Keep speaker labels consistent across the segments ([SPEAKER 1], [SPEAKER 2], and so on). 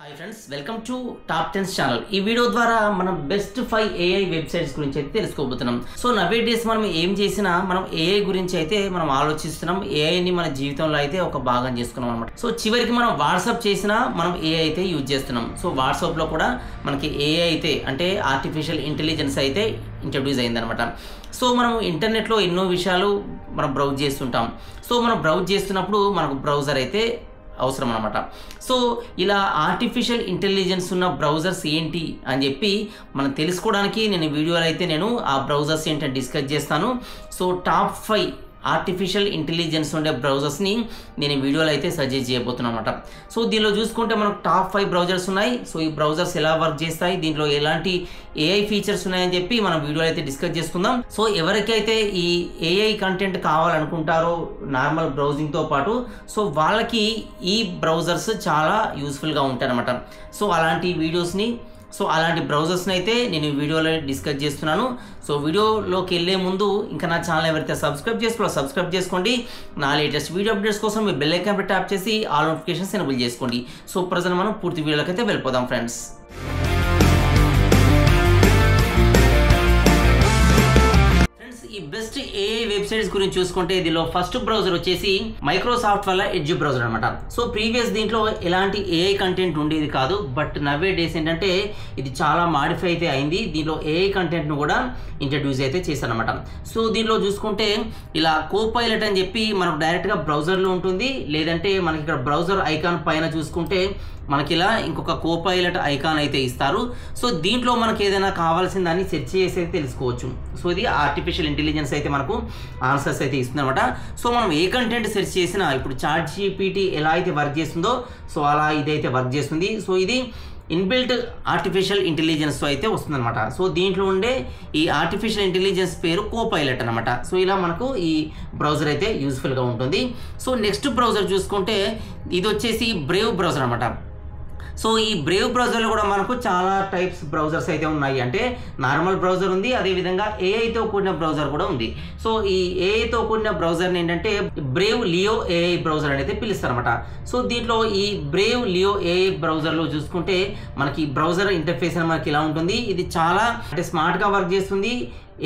[SPEAKER 1] Hi friends, welcome to top 10 channel. ఈ video ద్వారా మనం బెస్ట్ 5 AI వెబ్సైట్స్ గురించి అయితే తెలుసుకోబోతున్నాం. సో నవే డేస్ మనం ఏం చేసినా మనం AI గురించి అయితే మనం ఆలోచిస్తున్నాం. AIని మన జీవితంలో అయితే ఒక భాగం చేసుకున్నాం అనమాట. సో చివరికి మనం వాట్సాప్ చేసినా మనం AI అయితే యూజ్ చేస్తున్నాం. సో వాట్సాప్లో కూడా మనకి AI అయితే అంటే ఆర్టిఫిషియల్ ఇంటెలిజెన్స్ అయితే ఇంట్రడ్యూస్ అయిందనమాట. సో మనం ఇంటర్నెట్లో ఎన్నో విషయాలు మనం బ్రౌజ్ చేస్తుంటాం. సో మనం బ్రౌజ్ చేస్తున్నప్పుడు మనకు బ్రౌజర్ అయితే అవసరం అనమాట. సో ఇలా ఆర్టిఫిషియల్ ఇంటెలిజెన్స్ ఉన్న బ్రౌజర్స్ ఏంటి అని చెప్పి మనం తెలుసుకోవడానికి నేను వీడియోలో అయితే నేను ఆ బ్రౌజర్స్ ఏంటని డిస్కస్ చేస్తాను. సో టాప్ 5 ఆర్టిఫిషియల్ ఇంటెలిజెన్స్ ఉండే బ్రౌజర్స్ని నేను ఈ వీడియోలో అయితే సజెస్ట్ చేయబోతున్నాను అనమాట. సో దీనిలో చూసుకుంటే మనకు టాప్ 5 బ్రౌజర్స్ ఉన్నాయి. సో ఈ బ్రౌజర్స్ ఎలా వర్క్ చేస్తాయి, దీంట్లో ఎలాంటి AI ఫీచర్స్ ఉన్నాయని చెప్పి మనం వీడియోలో అయితే డిస్కస్ చేసుకుందాం. సో ఎవరికైతే ఈ AI కంటెంట్ కావాలనుకుంటారో నార్మల్ బ్రౌజింగ్తో పాటు, సో వాళ్ళకి ఈ బ్రౌజర్స్ చాలా యూస్ఫుల్గా ఉంటాయి అనమాట. సో అలాంటి వీడియోస్ని అలాంటి బ్రౌజర్స్ని అయితే నేను ఈ వీడియోలో డిస్కస్ చేస్తున్నాను. సో వీడియోలోకి వెళ్ళే ముందు ఇంకా నా ఛానల్ ఎవరైతే సబ్స్క్రైబ్ చేసుకోండి. నా లేటెస్ట్ వీడియో అప్డేట్స్ కోసం మీ బెల్ ఐకాన్ ట్యాప్ చేసి ఆల్ నోటిఫికేషన్స్ ఎనేబుల్ చేసుకోండి. సో ప్రజెంట్ మనం పూర్తి వీడియోలోకి అయితే వెళ్ళిపోదాం ఫ్రెండ్స్. ఈ బెస్ట్ AI వెబ్సైట్స్ గురించి చూసుకుంటే దీనిలో ఫస్ట్ బ్రౌజర్ వచ్చేసి మైక్రోసాఫ్ట్ వల్ల ఎడ్జ్ బ్రౌజర్ అనమాట. సో ప్రీవియస్ దీంట్లో ఎలాంటి AI కంటెంట్ ఉండేది కాదు. బట్ నవే డేస్ ఏంటంటే ఇది చాలా మాడిఫై అయితే అయింది. దీనిలో AI కంటెంట్ను కూడా ఇంట్రడ్యూస్ అయితే చేశారనమాట. సో దీనిలో చూసుకుంటే ఇలా కోపైలట్ అని చెప్పి మనకు డైరెక్ట్గా బ్రౌజర్లో ఉంటుంది. లేదంటే మనకి ఇక్కడ బ్రౌజర్ ఐకాన్ పైన చూసుకుంటే మనకి ఇలా ఇంకొక కోపైలట్ ఐకాన్ అయితే ఇస్తారు. సో దీంట్లో మనకి ఏదైనా కావాల్సిన దాన్ని సెర్చ్ చేసి అయితే తెలుసుకోవచ్చు. సో ఇది ఆర్టిఫిషియల్ ఇంటెలిజెన్స్ అయితే మనకు ఆన్సర్స్ అయితే ఇస్తుంది అనమాట. సో మనం ఏ కంటెంట్ సెర్చ్ చేసినా ఇప్పుడు చాట్ GPT ఎలా అయితే వర్క్ చేస్తుందో సో అలా ఇదైతే వర్క్ చేస్తుంది. సో ఇది ఇన్బిల్ట్ ఆర్టిఫిషియల్ ఇంటెలిజెన్స్తో అయితే వస్తుందన్నమాట. సో దీంట్లో ఉండే ఈ ఆర్టిఫిషియల్ ఇంటెలిజెన్స్ పేరు కోపైలట్ అనమాట. సో ఇలా మనకు ఈ బ్రౌజర్ అయితే యూస్ఫుల్గా ఉంటుంది. సో నెక్స్ట్ బ్రౌజర్ చూసుకుంటే ఇది వచ్చేసి బ్రేవ్ బ్రౌజర్ అనమాట. సో ఈ బ్రేవ్ బ్రౌజర్లో కూడా మనకు చాలా టైప్స్ బ్రౌజర్స్ అయితే ఉన్నాయి. అంటే నార్మల్ బ్రౌజర్ ఉంది, అదేవిధంగా AIతో కూడిన బ్రౌజర్ కూడా ఉంది. సో ఈ AIతో కూడిన బ్రౌజర్ని ఏంటంటే బ్రేవ్ లియో AI బ్రౌజర్ అనేది పిలుస్తారనమాట. సో దీంట్లో ఈ బ్రేవ్ లియో AI బ్రౌజర్లో చూసుకుంటే మనకి బ్రౌజర్ ఇంటర్ఫేస్ అని మనకి ఇలా ఉంటుంది. ఇది చాలా అంటే స్మార్ట్గా వర్క్ చేస్తుంది.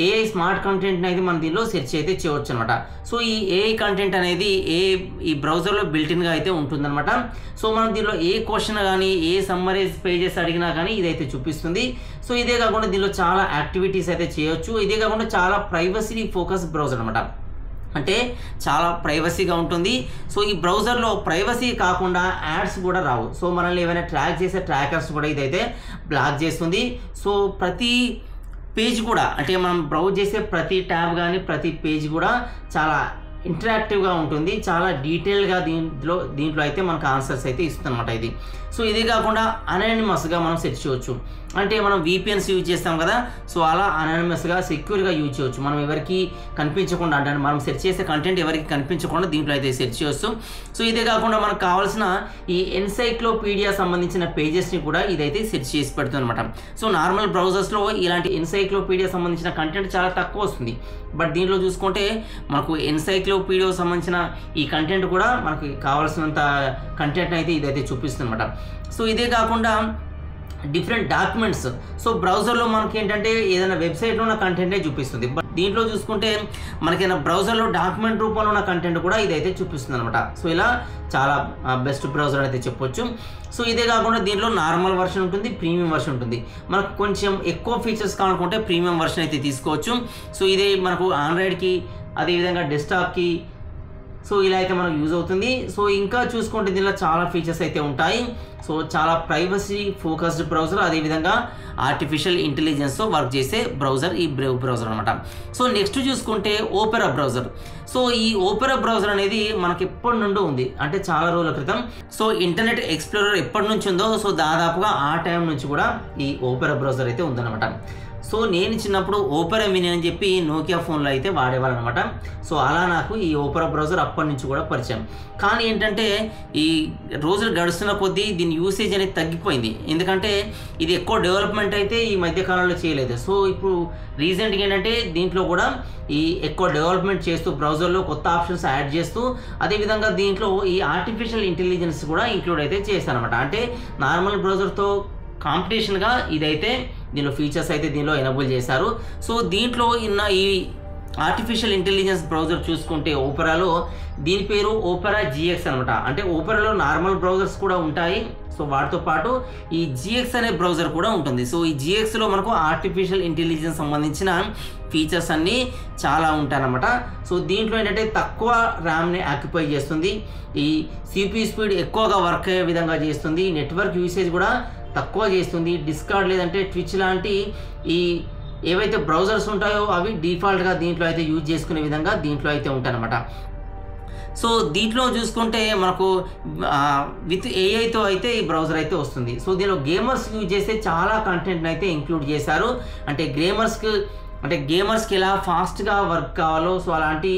[SPEAKER 1] AI స్మార్ట్ కంటెంట్ అనేది మనం దీనిలో సెర్చ్ అయితే చేయవచ్చు అనమాట. సో ఈ AI కంటెంట్ అనేది ఈ బ్రౌజర్లో బిల్టిన్గా అయితే ఉంటుందన్నమాట. సో మనం దీనిలో ఏ క్వశ్చన్ కానీ ఏ సమ్మరైజ్ పేజెస్ అడిగినా కానీ ఇదైతే చూపిస్తుంది. సో ఇదే కాకుండా దీనిలో చాలా యాక్టివిటీస్ అయితే చేయొచ్చు. ఇదే కాకుండా చాలా ప్రైవసీ ఫోకస్ బ్రౌజర్ అనమాట. అంటే చాలా ప్రైవసీగా ఉంటుంది. సో ఈ బ్రౌజర్లో ప్రైవసీ కాకుండా యాడ్స్ కూడా రావు. సో మనల్ని ఏమైనా ట్రాక్ చేసే ట్రాకర్స్ కూడా ఇదైతే బ్లాక్ చేస్తుంది. సో ప్రతి పేజ్ కూడా అంటే మనం బ్రౌజ్ చేసే ప్రతి ట్యాబ్ కానీ ప్రతి పేజ్ కూడా చాలా ఇంటరాక్టివ్గా ఉంటుంది. చాలా డీటెయిల్గా దీంట్లో అయితే మనకు ఆన్సర్స్ అయితే ఇస్తుంది అనమాట ఇది. సో ఇదే కాకుండా అనానిమస్గా మనం సెర్చ్ చేయవచ్చు. అంటే మనం VPNs యూజ్ చేస్తాం కదా, సో అలా అనానిమస్గా సెక్యూర్గా యూజ్ చేయవచ్చు. మనం ఎవరికి కనిపించకుండా అంటే మనం సెర్చ్ చేసే కంటెంట్ ఎవరికి కనిపించకుండా దీంట్లో అయితే సెర్చ్ చేయవచ్చు. సో ఇదే కాకుండా మనకు కావాల్సిన ఈ ఎన్సైక్లోపీడియా సంబంధించిన పేజెస్ని కూడా ఇదైతే సెర్చ్ చేసి పెడుతుంది అనమాట. సో నార్మల్ బ్రౌజర్స్లో ఇలాంటి ఎన్సైక్లోపీడియా సంబంధించిన కంటెంట్ చాలా తక్కువ వస్తుంది. బట్ దీంట్లో చూసుకుంటే మనకు ఎన్సైక్లోపీడియా సంబంధించిన ఈ కంటెంట్ కూడా మనకి కావాల్సినంత కంటెంట్ అయితే ఇదైతే చూపిస్తుంది అనమాట. సో ఇదే కాకుండా డిఫరెంట్ డాక్యుమెంట్స్. సో బ్రౌజర్లో మనకి ఏంటంటే ఏదైనా వెబ్సైట్లో ఉన్న కంటెంటే చూపిస్తుంది. బట్ దీంట్లో చూసుకుంటే మనకైనా బ్రౌజర్లో డాక్యుమెంట్ రూపంలో ఉన్న కంటెంట్ కూడా ఇదైతే చూపిస్తుంది అనమాట. సో ఇలా చాలా బెస్ట్ బ్రౌజర్ అయితే చెప్పొచ్చు. సో ఇదే కాకుండా దీంట్లో నార్మల్ వర్షన్ ఉంటుంది, ప్రీమియం వర్షన్ ఉంటుంది. మనకు కొంచెం ఎక్కువ ఫీచర్స్ కావాలనుకుంటే ప్రీమియం వర్షన్ అయితే తీసుకోవచ్చు. సో ఇదే మనకు ఆండ్రాయిడ్కి అదేవిధంగా డెస్క్టాప్కి సో ఇలా అయితే మనకు యూజ్ అవుతుంది. సో ఇంకా చూసుకుంటే దీనిలో చాలా ఫీచర్స్ అయితే ఉంటాయి. సో చాలా ప్రైవసీ ఫోకస్డ్ బ్రౌజర్, అదేవిధంగా ఆర్టిఫిషియల్ ఇంటెలిజెన్స్తో వర్క్ చేసే బ్రౌజర్ ఈ బ్రేవ్ బ్రౌజర్ అనమాట. సో నెక్స్ట్ చూసుకుంటే ఓపెరా బ్రౌజర్. సో ఈ ఓపెరా బ్రౌజర్ అనేది మనకి ఎప్పటి నుండో ఉంది, అంటే చాలా రోజుల క్రితం. సో ఇంటర్నెట్ ఎక్స్ప్లోరర్ ఎప్పటి నుంచి ఉందో సో దాదాపుగా ఆ టైం నుంచి కూడా ఈ ఓపెరా బ్రౌజర్ అయితే ఉందన్నమాట. సో నేను చిన్నప్పుడు ఓపెరా మినీ అని చెప్పి నోకియా ఫోన్లో అయితే వాడేవాళ్ళు అనమాట. సో అలా నాకు ఈ ఓపెరా బ్రౌజర్ అప్పటి నుంచి కూడా పరిచయం. కానీ ఏంటంటే ఈ రోజులు గడుస్తున్న కొద్దీ దీని యూసేజ్ అనేది తగ్గిపోయింది. ఎందుకంటే ఇది ఎక్కువ డెవలప్మెంట్ అయితే ఈ మధ్యకాలంలో చేయలేదు. సో ఇప్పుడు రీసెంట్గా ఏంటంటే దీంట్లో కూడా ఈ ఎక్కువ డెవలప్మెంట్ చేస్తూ బ్రౌజర్లో కొత్త ఆప్షన్స్ యాడ్ చేస్తూ అదేవిధంగా దీంట్లో ఈ ఆర్టిఫిషియల్ ఇంటెలిజెన్స్ కూడా ఇంక్లూడ్ అయితే చేశారనమాట. అంటే నార్మల్ బ్రౌజర్తో కాంపిటీషన్గా ఇదైతే దీనిలో ఫీచర్స్ అయితే దీనిలో ఎనేబుల్ చేశారు. సో దీంట్లో ఈ ఆర్టిఫిషియల్ ఇంటెలిజెన్స్ బ్రౌజర్ చూసుకుంటే ఓపెరాలో దీని పేరు ఓపెరా GX అనమాట. అంటే ఓపెరాలో నార్మల్ బ్రౌజర్స్ కూడా ఉంటాయి. సో వాటితో పాటు ఈ GX అనే బ్రౌజర్ కూడా ఉంటుంది. సో ఈ GXలో మనకు ఆర్టిఫిషియల్ ఇంటెలిజెన్స్ సంబంధించిన ఫీచర్స్ అన్నీ చాలా ఉంటాయన్నమాట. సో దీంట్లో ఏంటంటే తక్కువ ర్యామ్ని ఆక్యుపై చేస్తుంది, ఈ CPU స్పీడ్ ఎక్కువగా వర్క్ అయ్యే విధంగా చేస్తుంది, నెట్వర్క్ యూసేజ్ కూడా తక్కువ చేస్తుంది, డిస్కార్డ్ లేదంటే ట్విచ్ లాంటి ఈ ఏవైతే బ్రౌజర్స్ ఉంటాయో అవి డిఫాల్ట్గా దీంట్లో అయితే యూజ్ చేసుకునే విధంగా దీంట్లో అయితే ఉంటాయన్నమాట. సో దీంట్లో చూసుకుంటే మనకు విత్ ఏఐతో అయితే ఈ బ్రౌజర్ అయితే వస్తుంది. సో దీనిలో గేమర్స్ యూజ్ చేస్తే చాలా కంటెంట్ని అయితే ఇంక్లూడ్ చేశారు. అంటే గేమర్స్కి ఎలా ఫాస్ట్గా వర్క్ కావాలో సో అలాంటి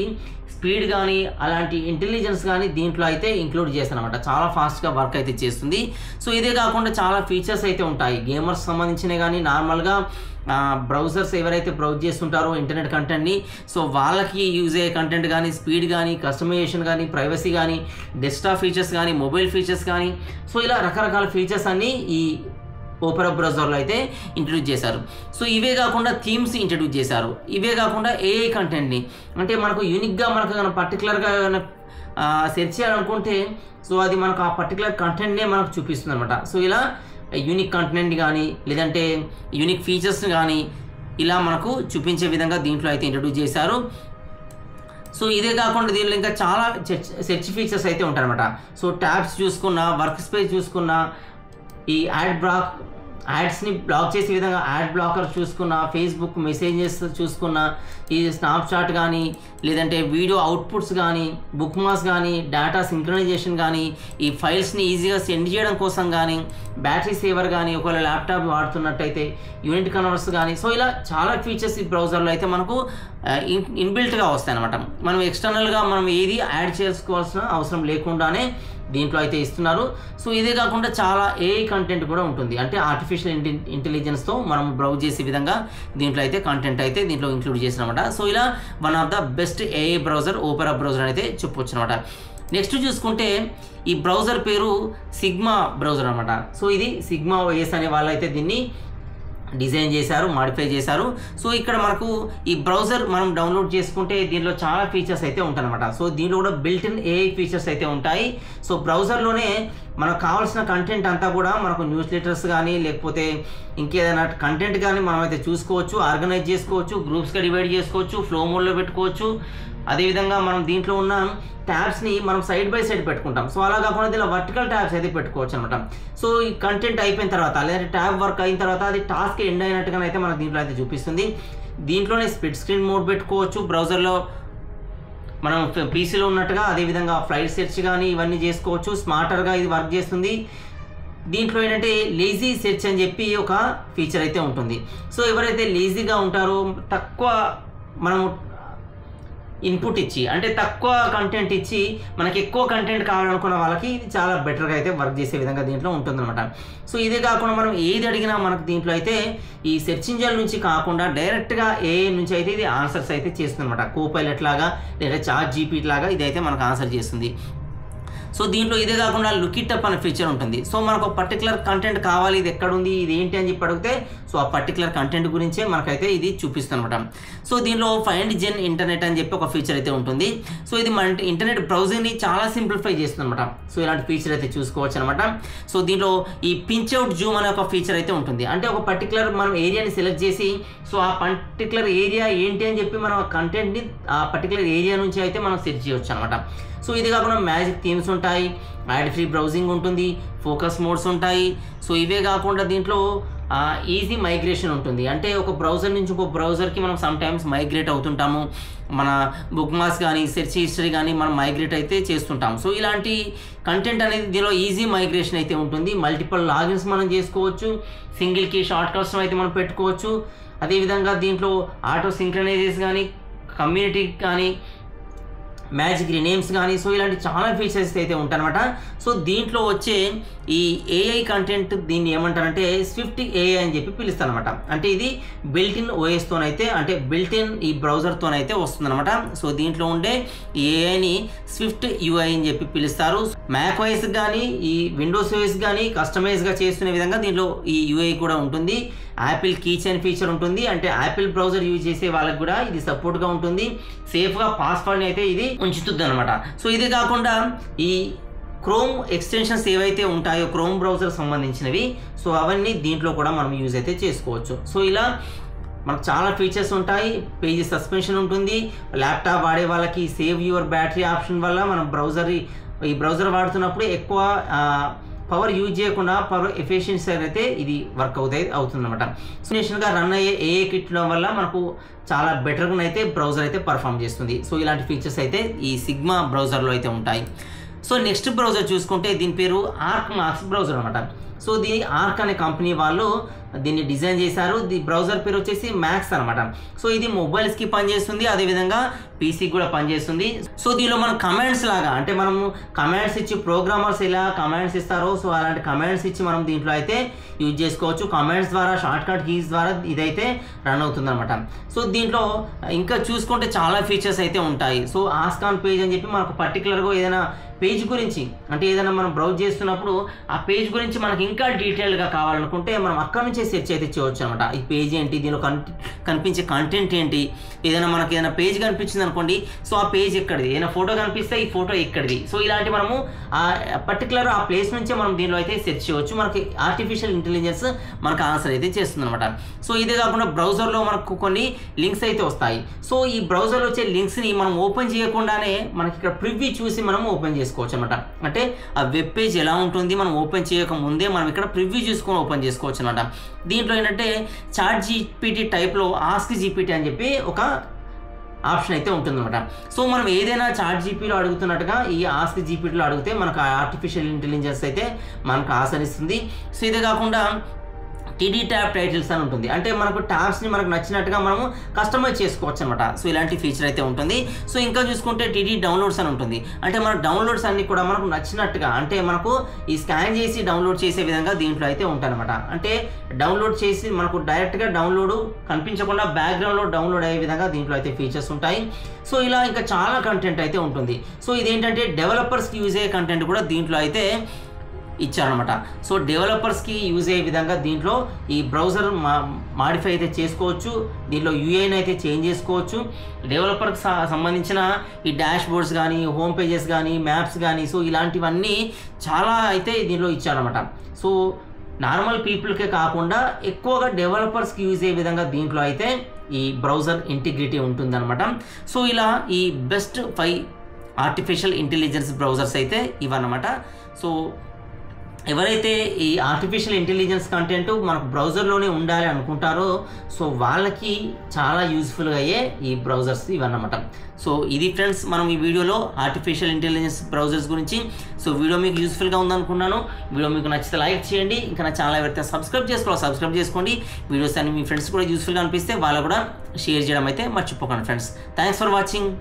[SPEAKER 1] స్పీడ్ కానీ అలాంటి ఇంటెలిజెన్స్ కానీ దీంట్లో అయితే ఇంక్లూడ్ చేస్తారనమాట. చాలా ఫాస్ట్గా వర్క్ అయితే చేస్తుంది. సో ఇదే కాకుండా చాలా ఫీచర్స్ అయితే ఉంటాయి గేమర్స్ సంబంధించినవి కానీ నార్మల్గా బ్రౌజర్స్ ఎవరైతే బ్రౌజ్ చేస్తుంటారో ఇంటర్నెట్ కంటెంట్ని సో వాళ్ళకి యూజ్ అయ్యే కంటెంట్ కానీ స్పీడ్ కానీ కస్టమైజేషన్ కానీ ప్రైవసీ కానీ డెస్క్టాప్ ఫీచర్స్ కానీ మొబైల్ ఫీచర్స్ కానీ సో ఇలా రకరకాల ఫీచర్స్ అన్నీ ఈ ఓపెరా బ్రౌజర్లో అయితే ఇంట్రడ్యూస్ చేశారు. సో ఇవే కాకుండా థీమ్స్ ఇంట్రడ్యూస్ చేశారు. ఇవే కాకుండా ఏఐ కంటెంట్ని అంటే మనకు యూనిక్గా మనకు ఏమైనా పర్టికులర్గా ఏమైనా సెర్చ్ చేయాలనుకుంటే సో అది మనకు ఆ పర్టికులర్ కంటెంట్నే మనకు చూపిస్తుంది అనమాట. సో ఇలా యూనిక్ కంటెంట్ కానీ లేదంటే యూనిక్ ఫీచర్స్ కానీ ఇలా మనకు చూపించే విధంగా దీంట్లో అయితే ఇంట్రడ్యూస్ చేశారు. సో ఇదే కాకుండా దీనిలో ఇంకా చాలా సెర్చ్ ఫీచర్స్ అయితే ఉంటాయన్నమాట. సో ట్యాబ్స్ చూసుకున్నా వర్క్ స్పేస్ చూసుకున్నా ఈ యాడ్స్ని బ్లాక్ చేసే విధంగా యాడ్ బ్లాకర్ చూసుకున్న ఫేస్బుక్ మెసేజెస్ చూసుకున్న ఈ స్నాప్చాట్ కానీ లేదంటే వీడియో అవుట్పుట్స్ కానీ బుక్ మార్క్స్ కానీ డేటా సింక్రనైజేషన్ కానీ ఈ ఫైల్స్ని ఈజీగా సెండ్ చేయడం కోసం కానీ బ్యాటరీ సేవర్ కానీ ఒకవేళ ల్యాప్టాప్ వాడుతున్నట్టయితే యూనిట్ కన్వర్స్ కానీ సో ఇలా చాలా ఫీచర్స్ ఈ బ్రౌజర్లో అయితే మనకు ఇన్బిల్ట్గా వస్తాయి అనమాట. మనం ఎక్స్టర్నల్గా మనం ఏది యాడ్ చేసుకోవాల్సిన అవసరం లేకుండానే దీంట్లో అయితే ఇస్తున్నారు. సో ఇదే కాకుండా చాలా ఏఐ కంటెంట్ కూడా ఉంటుంది. అంటే ఆర్టిఫిషియల్ ఇంటెలిజెన్స్తో మనం బ్రౌజ్ చేసే విధంగా దీంట్లో అయితే కంటెంట్ అయితే దీంట్లో ఇంక్లూడ్ చేసినమాట. సో ఇలా one of the best AI browser Opera browser అయితే చెప్పొచ్చు అనమాట. నెక్స్ట్ చూసుకుంటే ఈ బ్రౌజర్ పేరు సిగ్మా బ్రౌజర్ అనమాట. సో ఇది సిగ్మా OS అనే వాళ్ళు అయితే దీన్ని డిజైన్ చేశారు, మాడిఫై చేశారు. సో ఇక్కడ మనకు ఈ బ్రౌజర్ మనం డౌన్లోడ్ చేసుకుంటే దీనిలో చాలా ఫీచర్స్ అయితే ఉంటాయన్నమాట. సో దీనిలో కూడా బిల్ట్ ఇన్ ఏఐ ఫీచర్స్ అయితే ఉంటాయి. సో బ్రౌజర్లోనే మనకు కావాల్సిన కంటెంట్ అంతా కూడా మనకు న్యూస్ లెటర్స్ కానీ లేకపోతే ఇంకేదైనా కంటెంట్ కానీ మనం అయితే చూసుకోవచ్చు, ఆర్గనైజ్ చేసుకోవచ్చు, గ్రూప్స్గా డివైడ్ చేసుకోవచ్చు, ఫ్లో మోడ్లో పెట్టుకోవచ్చు. అదేవిధంగా మనం దీంట్లో ఉన్న ట్యాబ్స్ని మనం సైడ్ బై సైడ్ పెట్టుకుంటాం. సో అలా కాకుండా దీనిలో వర్టికల్ ట్యాబ్స్ అయితే పెట్టుకోవచ్చు అనమాట. సో ఈ కంటెంట్ అయిపోయిన తర్వాత లేదంటే ట్యాబ్ వర్క్ అయిన తర్వాత అది టాస్క్ ఎండ్ అయినట్టుగా అయితే మనకు దీంట్లో అయితే చూపిస్తుంది. దీంట్లోనే స్ప్లిట్ స్క్రీన్ మోడ్ పెట్టుకోవచ్చు బ్రౌజర్లో మనం పీసీలో ఉన్నట్టుగా. అదేవిధంగా ఫ్లైట్ సెర్చ్ కానీ ఇవన్నీ చేసుకోవచ్చు. స్మార్టర్గా ఇది వర్క్ చేస్తుంది. దీంట్లో ఏంటంటే లేజీ సెర్చ్ అని చెప్పి ఒక ఫీచర్ అయితే ఉంటుంది. సో ఎవరైతే లేజీగా ఉంటారో తక్కువ మనము ఇన్పుట్ ఇచ్చి అంటే తక్కువ కంటెంట్ ఇచ్చి మనకి ఎక్కువ కంటెంట్ కావాలనుకున్న వాళ్ళకి ఇది చాలా బెటర్గా అయితే వర్క్ చేసే విధంగా దీంట్లో ఉంటుందన్నమాట. సో ఇదే కాకుండా మనం ఏది అడిగినా మనకు దీంట్లో అయితే ఈ సెర్చ్ ఇంజిన్ నుంచి కాకుండా డైరెక్ట్గా ఏఐ నుంచి అయితే ఇది ఆన్సర్స్ అయితే చేస్తుంది అనమాట. కోపైలట్ లాగా లేదా చాట్ జీపీటీ లాగా ఇదైతే మనకు ఆన్సర్ చేస్తుంది. సో దీంట్లో ఇదే కాకుండా లుక్ ఇట్ అప్ అనే ఫీచర్ ఉంటుంది. సో మనకు పర్టికులర్ కంటెంట్ కావాలి, ఇది ఎక్కడుంది, ఇది ఏంటి అని చెప్పి అడిగితే సో ఆ పర్టికులర్ కంటెంట్ గురించే మనకైతే ఇది చూపిస్తుంది అనమాట. సో దీనిలో ఫైండ్ జెన్ ఇంటర్నెట్ అని చెప్పి ఒక ఫీచర్ అయితే ఉంటుంది. సో ఇది మన ఇంటర్నెట్ బ్రౌజింగ్ని చాలా సింప్లిఫై చేస్తుంది అనమాట. సో ఇలాంటి ఫీచర్ అయితే చూసుకోవచ్చు అనమాట. సో దీంట్లో ఈ పించ్ అవుట్ జూమ్ అనే ఒక ఫీచర్ అయితే ఉంటుంది. అంటే ఒక పర్టికులర్ మనం ఏరియాని సెలెక్ట్ చేసి సో ఆ పర్టికులర్ ఏరియా ఏంటి అని చెప్పి మనం ఆ కంటెంట్ని ఆ పర్టికులర్ ఏరియా నుంచి అయితే మనం సెర్చ్ చేయవచ్చు అనమాట. సో ఇది కాకుండా మ్యాజిక్ థీమ్స్ ఉంటాయి, యాడ్ ఫ్రీ బ్రౌజింగ్ ఉంటుంది, ఫోకస్ మోడ్స్ ఉంటాయి. సో ఇవే కాకుండా దీంట్లో ఈజీ మైగ్రేషన్ ఉంటుంది. అంటే ఒక బ్రౌజర్ నుంచి ఒక బ్రౌజర్కి మనం సమ్ టైమ్స్ మైగ్రేట్ అవుతుంటాము. మన బుక్ మార్క్స్ కానీ సెర్చ్ హిస్టరీ కానీ మనం మైగ్రేట్ అయితే చేస్తుంటాం. సో ఇలాంటి కంటెంట్ అనేది దీనిలో ఈజీ మైగ్రేషన్ అయితే ఉంటుంది. మల్టిపుల్ లాగిన్స్ మనం చేసుకోవచ్చు. సింగిల్ కీ షార్ట్ కట్స్ అయితే మనం పెట్టుకోవచ్చు. అదేవిధంగా దీంట్లో ఆటో సింక్రనైజేస్ కానీ, కమ్యూనిటీ కానీ, మ్యాజిక్ రీనేమ్స్ కానీ, సో ఇలాంటి చాలా ఫీచర్స్ అయితే ఉంటాయన్నమాట. సో దీంట్లో వచ్చే ఈ ఏఐ కంటెంట్ దీన్ని ఏమంటారంటే స్విఫ్ట్ ఏఐ అని చెప్పి పిలుస్తారనమాట. అంటే ఇది బిల్ట్ ఇన్ ఓఎస్తోనైతే, అంటే బిల్ట్ ఇన్ ఈ బ్రౌజర్తోనైతే వస్తుందన్నమాట. సో దీంట్లో ఉండే ఈ ఏఐని స్విఫ్ట్ యూఐ అని చెప్పి పిలుస్తారు. మ్యాక్ ఓఎస్ కానీ ఈ విండోస్ ఓఎస్ కానీ కస్టమైజ్గా చేసుకునే విధంగా దీంట్లో ఈ యూఐ కూడా ఉంటుంది. యాపిల్ కీ చైన్ ఫీచర్ ఉంటుంది. అంటే యాపిల్ బ్రౌజర్ యూజ్ చేసే వాళ్ళకి కూడా ఇది సపోర్ట్గా ఉంటుంది. సేఫ్గా పాస్వర్డ్ని అయితే ఇది ఉంచుతుంది అనమాట. సో ఇది కాకుండా ఈ క్రోమ్ ఎక్స్టెన్షన్స్ ఏవైతే ఉంటాయో క్రోమ్ బ్రౌజర్ సంబంధించినవి, సో అవన్నీ దీంట్లో కూడా మనం యూజ్ అయితే చేసుకోవచ్చు. సో ఇలా మనకు చాలా ఫీచర్స్ ఉంటాయి. పేజీ సస్పెన్షన్ ఉంటుంది. ల్యాప్టాప్ వాడే వాళ్ళకి సేవ్ యువర్ బ్యాటరీ ఆప్షన్ వల్ల మనం ఈ బ్రౌజర్ వాడుతున్నప్పుడు ఎక్కువ పవర్ యూజ్ చేయకుండా పవర్ ఎఫిషియన్సీ అయితే ఇది వర్క్ అవుతుందన్నమాట. సో నేషనల్గా రన్ అయ్యే ఏఏ కిట్ వల్ల మనకు చాలా బెటర్గా అయితే బ్రౌజర్ అయితే పర్ఫామ్ చేస్తుంది. సో ఇలాంటి ఫీచర్స్ అయితే ఈ సిగ్మా బ్రౌజర్లో అయితే ఉంటాయి. సో నెక్స్ట్ బ్రౌజర్ చూసుకుంటే దీని పేరు ఆర్క్ మాక్స్ బ్రౌజర్ అనమాట. సో దీని ఆర్క్ అనే కంపెనీ వాళ్ళు దీన్ని డిజైన్ చేశారు. ది బ్రౌజర్ పేరు వచ్చేసి మ్యాక్స్ అనమాట. సో ఇది మొబైల్స్కి పనిచేస్తుంది, అదేవిధంగా పీసీకి కూడా పనిచేస్తుంది. సో దీనిలో మనం కమాండ్స్ లాగా, అంటే మనము కమాండ్స్ ఇచ్చి ప్రోగ్రామర్స్ ఎలా కమాండ్స్ ఇస్తారో సో అలాంటి కమాండ్స్ ఇచ్చి మనం దీంట్లో అయితే యూజ్ చేసుకోవచ్చు. కమాండ్స్ ద్వారా, షార్ట్ కట్ కీస్ ద్వారా ఇదైతే రన్ అవుతుంది అనమాట. సో దీంట్లో ఇంకా చూసుకుంటే చాలా ఫీచర్స్ అయితే ఉంటాయి. సో ఆస్క్ ఆన్ పేజ్ అని చెప్పి మనకు పర్టికులర్గా ఏదైనా పేజ్ గురించి, అంటే ఏదైనా మనం బ్రౌజ్ చేస్తున్నప్పుడు ఆ పేజ్ గురించి మనకి ఇంకా డీటెయిల్గా కావాలనుకుంటే మనం అక్కడ నుంచే సెర్చ్ అయితే చేయవచ్చు అనమాట. ఈ పేజ్ ఏంటి, దీనిలో కనిపించే కంటెంట్ ఏంటి, ఏదైనా మనకి ఏదైనా పేజ్ కనిపించింది అనుకోండి, సో ఆ పేజ్ ఎక్కడిది, ఏదైనా ఫోటో కనిపిస్తే ఈ ఫోటో ఎక్కడిది, సో ఇలాంటి మనము ఆ పర్టికులర్ ఆ ప్లేస్ నుంచే మనం దీనిలో అయితే సెర్చ్ చేయవచ్చు. మనకి ఆర్టిఫిషియల్ ఇంటెలిజెన్స్ మనకు ఆన్సర్ అయితే చేస్తుంది అనమాట. సో ఇదే కాకుండా బ్రౌజర్లో మనకు కొన్ని లింక్స్ అయితే వస్తాయి. సో ఈ బ్రౌజర్లో వచ్చే లింక్స్ని మనం ఓపెన్ చేయకుండానే మనకి ఇక్కడ ప్రివ్యూ చూసి మనం ఓపెన్ చేసుకోవచ్చు అనమాట. అంటే ఆ వెబ్ పేజ్ ఎలా ఉంటుంది మనం ఓపెన్ చేయక ముందే మనం ఇక్కడ ప్రివ్యూ చూసుకొని ఓపెన్ చేసుకోవచ్చు అనమాట. దీంట్లో ఏంటంటే చాట్ జీపీటీ టైప్లో ఆస్క్ జీపీటీ అని చెప్పి ఒక ఆప్షన్ అయితే ఉంటుందన్నమాట. సో మనం ఏదైనా చాట్ జీపీలో అడుగుతున్నట్టుగా ఈ ఆస్క్ జీపీటీలో అడిగితే మనకు ఆర్టిఫిషియల్ ఇంటెలిజెన్స్ అయితే మనకు ఆచరిస్తుంది. సో ఇదే కాకుండా టీడీ ట్యాబ్ టైటిల్స్ అని ఉంటుంది. అంటే మనకు ట్యాబ్స్ని మనకు నచ్చినట్టుగా మనము కస్టమైజ్ చేసుకోవచ్చు అనమాట. సో ఇలాంటి ఫీచర్ అయితే ఉంటుంది. సో ఇంకా చూసుకుంటే టీడీ డౌన్లోడ్స్ అని ఉంటుంది. అంటే మన డౌన్లోడ్స్ అన్ని కూడా మనకు నచ్చినట్టుగా, అంటే మనకు ఈ స్కాన్ చేసి డౌన్లోడ్ చేసే విధంగా దీంట్లో అయితే ఉంటాయన్నమాట. అంటే డౌన్లోడ్ చేసి మనకు డైరెక్ట్గా డౌన్లోడ్ కనిపించకుండా బ్యాక్గ్రౌండ్లో డౌన్లోడ్ అయ్యే విధంగా దీంట్లో అయితే ఫీచర్స్ ఉంటాయి. సో ఇలా ఇంకా చాలా కంటెంట్ అయితే ఉంటుంది. సో ఇదేంటంటే డెవలపర్స్కి యూజ్ అయ్యే కంటెంట్ కూడా దీంట్లో అయితే ఇచ్చారనమాట. సో డెవలపర్స్కి యూజ్ అయ్యే విధంగా దీంట్లో ఈ బ్రౌజర్ మాడిఫై అయితే చేసుకోవచ్చు. దీంట్లో యూఐని అయితే చేంజ్ చేసుకోవచ్చు. డెవలపర్కి సంబంధించిన ఈ డాష్ బోర్డ్స్ కానీ, హోమ్ పేజెస్ కానీ, మ్యాప్స్ కానీ, సో ఇలాంటివన్నీ చాలా అయితే దీంట్లో ఇచ్చారనమాట. సో నార్మల్ పీపుల్కే కాకుండా ఎక్కువగా డెవలపర్స్కి యూజ్ అయ్యే విధంగా దీంట్లో అయితే ఈ బ్రౌజర్ ఇంటిగ్రిటీ ఉంటుందన్నమాట. సో ఇలా ఈ బెస్ట్ 5 ఆర్టిఫిషియల్ ఇంటెలిజెన్స్ బ్రౌజర్స్ అయితే ఇవన్నమాట. సో ఎవరైతే ఈ ఆర్టిఫిషియల్ ఇంటెలిజెన్స్ కంటెంట్ మనకు బ్రౌజర్లోనే ఉండాలి అనుకుంటారో సో వాళ్ళకి చాలా యూజ్ఫుల్గా అయ్యే ఈ బ్రౌజర్స్ ఇవన్నమాట. సో ఇది ఫ్రెండ్స్ మనం ఈ వీడియోలో ఆర్టిఫిషియల్ ఇంటెలిజెన్స్ బ్రౌజర్స్ గురించి. సో వీడియో మీకు యూస్ఫుల్గా ఉందనుకున్నాను. వీడియో మీకు నచ్చితే లైక్ చేయండి. ఇంకా నా ఛానల్ ఎవరైతే సబ్స్క్రైబ్ చేసుకోండి. వీడియోస్ అన్ని మీ ఫ్రెండ్స్ కూడా యూస్ఫుల్గా అనిపిస్తే వాళ్ళు కూడా షేర్ చేయడం అయితే మర్చిపోకండి ఫ్రెండ్స్. Thanks for watching.